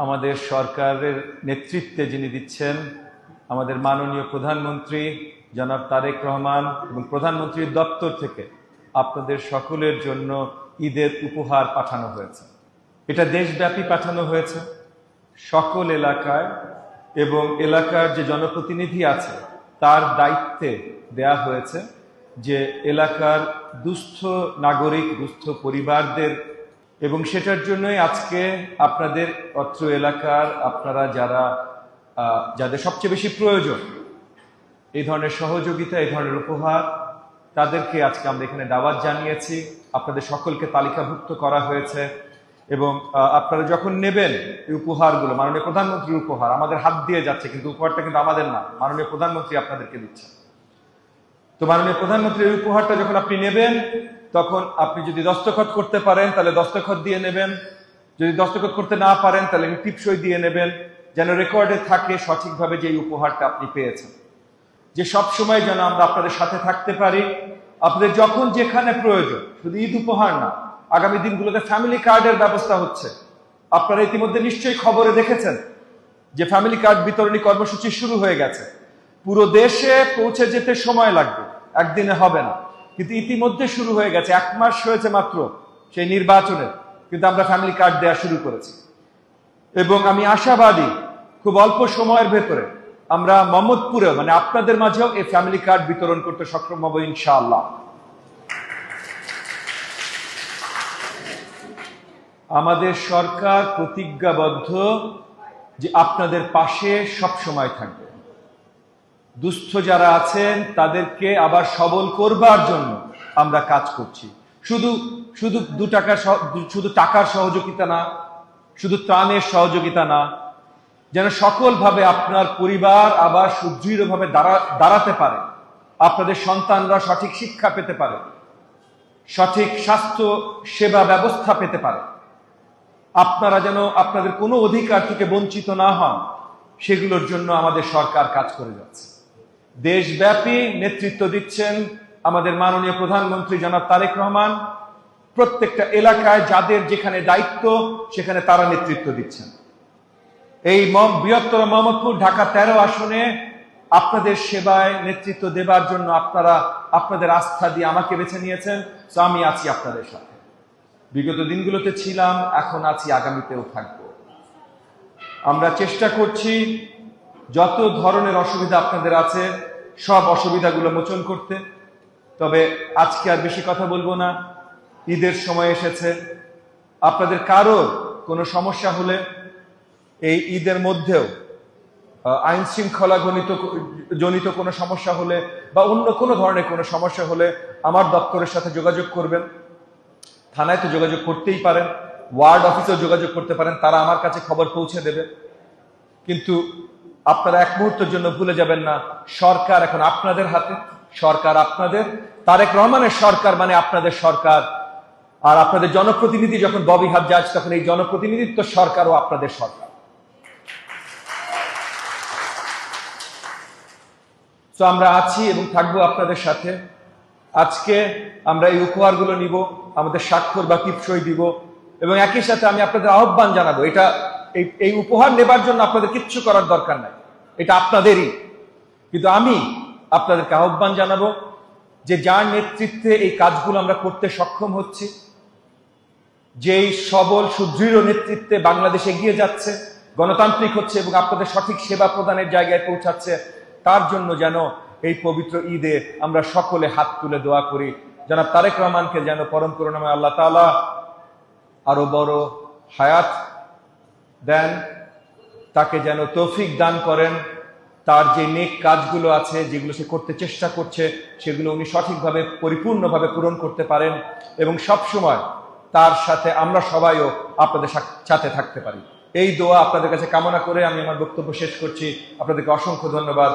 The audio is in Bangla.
আমাদের সরকারের নেতৃত্বে যিনি দিচ্ছেন আমাদের মাননীয় প্রধানমন্ত্রী জনাব তারেক রহমান এবং প্রধানমন্ত্রীর দপ্তর থেকে আপনাদের সকলের জন্য ঈদের উপহার পাঠানো হয়েছে। এটা দেশব্যাপী পাঠানো হয়েছে, সকল এলাকায়, এবং এলাকার যে জনপ্রতিনিধি আছে তার দায়িত্বে দেয়া হয়েছে যে এলাকার দুস্থ নাগরিক, দুস্থ পরিবারদের, এবং সেটার জন্যই আজকে আপনাদের অত্র এলাকার আপনারা যাদের সবচেয়ে বেশি প্রয়োজন এই ধরনের সহযোগিতা, এই ধরনের উপহার, তাদেরকে আজকে আমরা এখানে দাওয়াত জানিয়েছি। আপনাদের সকলকে তালিকাভুক্ত করা হয়েছে এবং আপনারা যখন নেবেন এই উপহারগুলো, মাননীয় প্রধানমন্ত্রীর উপহার আমাদের হাত দিয়ে যাচ্ছে, কিন্তু উপহারটা কিন্তু আমাদের না, মাননীয় প্রধানমন্ত্রী আপনাদেরকে দিচ্ছেন। তো মাননীয় প্রধানমন্ত্রীর উপহারটা যখন আপনি নেবেন তখন আপনি যদি দস্তখত করতে পারেন তাহলে দস্তখত দিয়ে নেবেন, যদি দস্তখত করতে না পারেন তাহলে টিপসই দিয়ে নেবেন, যেন রেকর্ডে থাকে সঠিকভাবে যে এই উপহারটা আপনি পেয়েছেন। যে সব সময় যেন আমরা আপনাদের সাথে থাকতে পারি, আপনাদের যখন যেখানে প্রয়োজন, শুধু ঈদ উপহার না, আগামী দিনগুলোতে ফ্যামিলি কার্ডের ব্যবস্থা হচ্ছে। আপনারা ইতিমধ্যে নিশ্চয়ই খবরে দেখেছেন যে ফ্যামিলি কার্ড বিতরণী কর্মসূচি শুরু হয়ে গেছে। পুরো দেশে পৌঁছে যেতে সময় লাগবে, একদিনে হবে না, কিন্তু ইতিমধ্যে শুরু হয়ে গেছে। 1 মাস হয়েছে মাত্র সেই নির্বাচনের, কিন্তু আমরা ফ্যামিলি কার্ড দেওয়া শুরু করেছি এবং আমি আশাবাদী খুব অল্প সময়ের ভেতরে আমরা মোহাম্মদপুরে, মানে আপনাদের মাঝেও এই ফ্যামিলি কার্ড বিতরণ করতে সক্ষম হব ইনশাআল্লাহ। আমাদের সরকার প্রতিজ্ঞাবদ্ধ যে আপনাদের পাশে সব সময় থাকবে। দুস্থ যারা আছেন তাদেরকে আবার সবল করবার জন্য আমরা কাজ করছি। শুধু টাকার সহযোগিতা না, শুধু ত্রাণের সহযোগিতা না, যেন সকলভাবে আপনার পরিবার আবার সুদৃঢ়ভাবে দাঁড়াতে পারে, আপনাদের সন্তানরা সঠিক শিক্ষা পেতে পারে, সঠিক স্বাস্থ্য সেবা ব্যবস্থা পেতে পারে, আপনারা যেন আপনাদের কোনো অধিকার থেকে বঞ্চিত না হন, সেগুলোর জন্য আমাদের সরকার কাজ করে যাচ্ছে। দেশব্যাপী নেতৃত্ব দিচ্ছেন আমাদের মাননীয় প্রধানমন্ত্রী জনাব তারেক রহমান। প্রত্যেকটা এলাকায় যাদের যেখানে দায়িত্ব সেখানে তারা নেতৃত্ব দিচ্ছেন। এই বৃহত্তর মোহাম্মদপুর ঢাকা 13 আসনে আপনাদের সেবায় নেতৃত্ব দেবার জন্য আপনারা আপনাদের আস্থা দিয়ে আমাকে বেছে নিয়েছেন। তো আমি আছি আপনাদের সাথে, বিগত দিনগুলোতে ছিলাম, এখন আছি, আগামীতেও থাকবো। আমরা চেষ্টা করছি যত ধরনের অসুবিধা আপনাদের আছে সব অসুবিধাগুলো মোচন করতে। তবে আজকে আর বেশি কথা বলবো না, ঈদের সময় এসেছে। আপনাদের কারোর কোনো সমস্যা হলে এই ঈদের মধ্যেও আইন শৃঙ্খলা জনিত কোনো সমস্যা হলে বা অন্য কোনো ধরনের কোনো সমস্যা হলে আমার দপ্তরের সাথে যোগাযোগ করবেন। থানায় তো যোগাযোগ করতেই পারেন, ওয়ার্ড অফিসেও যোগাযোগ করতে পারেন, তারা আমার কাছে খবর পৌঁছে দেবে। কিন্তু আপনারা এক মুহূর্তের জন্য ভুলে যাবেন না, সরকার এখন আপনাদের হাতে, সরকার আপনাদের। তারেক রহমানের সরকার মানে আপনাদের সরকার। আর আপনাদের জনপ্রতিনিধি যখন ববি হাজ্জাজ, তখন এই জনপ্রতিনিধিত্ব সরকারও আপনাদের সরকার। তো আমরা আছি এবং থাকবো আপনাদের সাথে। আজকে আমরা এই উপহারগুলো নিব, আমাদের স্বাক্ষর বা টিপসই দিব, এবং একই সাথে আমি আপনাদের আহ্বান জানাবো, এই উপহার নেবার জন্য আপনাদের কিচ্ছু করার দরকার নাই, এটা আপনাদেরই। কিন্তু আমি আপনাদেরকে আহ্বান জানাবো যে যার নেতৃত্বে এই কাজগুলো আমরা করতে সক্ষম হচ্ছি, যেই সবল সুদৃঢ় নেতৃত্বে বাংলাদেশ এগিয়ে যাচ্ছে, গণতান্ত্রিক হচ্ছে এবং আপনাদের সঠিক সেবা প্রদানের জায়গায় পৌঁছাচ্ছে, তার জন্য যেন এই পবিত্র ঈদে আমরা সকলে হাত তুলে দোয়া করি জনাব তারেক রহমানকে যেন পরম করুণাময় আল্লাহ তাআলা আরো বড় হায়াত দেন, তাকে যেন তৌফিক দান করেন, তার যে নেক কাজগুলো আছে, যেগুলো সে করতে চেষ্টা করছে, সেগুলো উনি সঠিকভাবে পরিপূর্ণভাবে পূরণ করতে পারেন এবং সব সময় তার সাথে আমরা সবাইও আপনাদের সাথে থাকতে পারি। এই দোয়া আপনাদের কাছে কামনা করে আমি আমার বক্তব্য শেষ করছি। আপনাদেরকে অসংখ্য ধন্যবাদ।